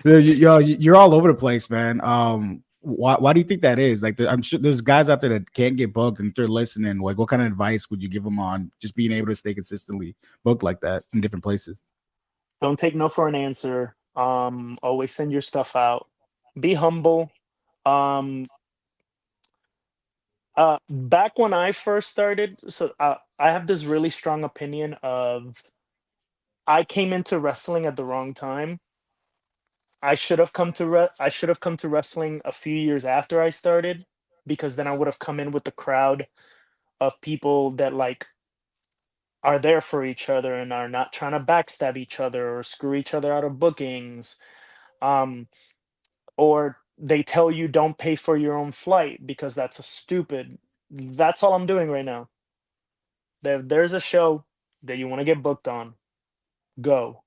You're all over the place, man. Why do you think that is? Like, I'm sure there's guys out there that can't get booked, and if they're listening, like, what kind of advice would you give them on just being able to stay consistently booked like that in different places? Don't take no for an answer. Always send your stuff out. Be humble. Um, Back when I first started, I have this really strong opinion of I came into wrestling at the wrong time. I should have come to wrestling a few years after I started because then I would have come in with the crowd of people that like are there for each other and are not trying to backstab each other or screw each other out of bookings. Um, or they tell you don't pay for your own flight because that's a stupid. That's all I'm doing right now. There's a show that you want to get booked on, go.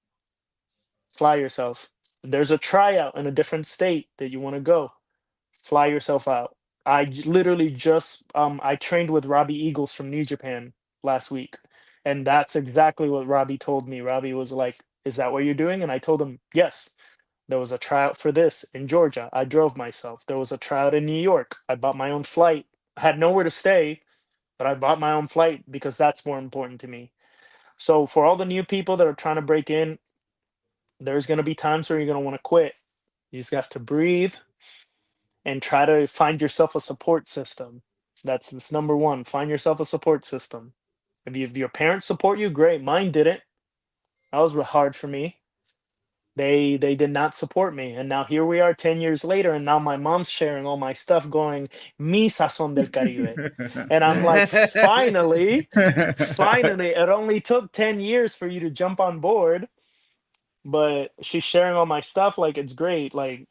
Fly yourself. There's a tryout in a different state that you want to go, fly yourself out. Literally just I trained with Robbie Eagles from New Japan last week, and that's exactly what Robbie told me. Robbie was like, "Is that what you're doing?" And I told him, "Yes." There was a tryout for this in Georgia. I drove myself. There was a tryout in New York. I bought my own flight. I had nowhere to stay, but I bought my own flight because that's more important to me. So for all the new people that are trying to break in, there's going to be times where you're going to want to quit. You just have to breathe and try to find yourself a support system. That's number one. Find yourself a support system. If your parents support you, great. Mine didn't. That was hard for me. They did not support me, and now here we are 10 years later, and now my mom's sharing all my stuff, going mi sazón del Caribe, and I'm like, finally, finally. It only took 10 years for you to jump on board, but she's sharing all my stuff. Like it's great. Like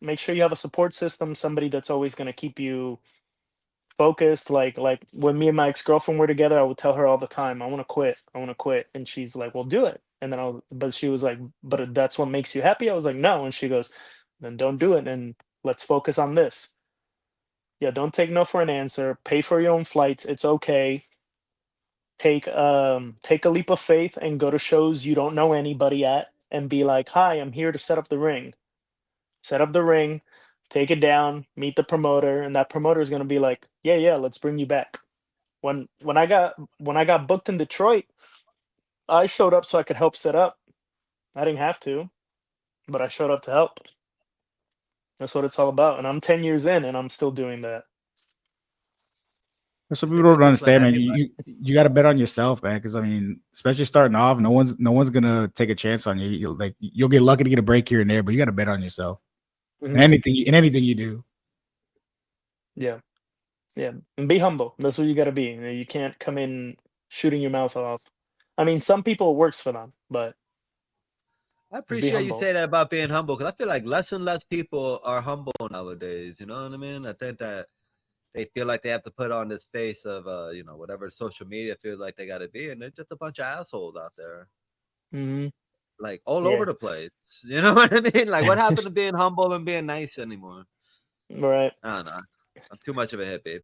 make sure you have a support system, somebody that's always going to keep you focused. Like when me and my ex-girlfriend were together, I would tell her all the time, I want to quit, I want to quit, and she's like, well, do it. And then but she was like, but that's what makes you happy. I was like, no. And she goes, then don't do it, and let's focus on this. Yeah, don't take no for an answer. Pay for your own flights. It's okay. Take a leap of faith and go to shows you don't know anybody at and be like, hi, I'm here to set up the ring. Set up the ring, take it down, meet the promoter, and that promoter is gonna be like, yeah, yeah, let's bring you back. When I got booked in Detroit, I showed up so I could help set up. I didn't have to, but I showed up to help. That's what it's all about. And I'm 10 years in and I'm still doing that. That's what people People don't just let understand, man. anybody. You got to bet on yourself, man. Because I mean, especially starting off, no one's gonna take a chance on you. Like you'll get lucky to get a break here and there, but you got to bet on yourself in Mhm. anything you do. Yeah, yeah. And be humble. That's what you gotta be. You can't come in shooting your mouth off. I mean, some people it works for them, but I just be appreciate you humble. say that about being humble because I feel like less and less people are humble nowadays. You know what I mean? I think that they feel like they have to put on this face of whatever social media feels like they got to be, and they're just a bunch of assholes out there, Hmm. like all over Yeah. the place. You know what I mean? Like what happened to being humble and being nice anymore? Right. I don't know. I'm too much of a hippie.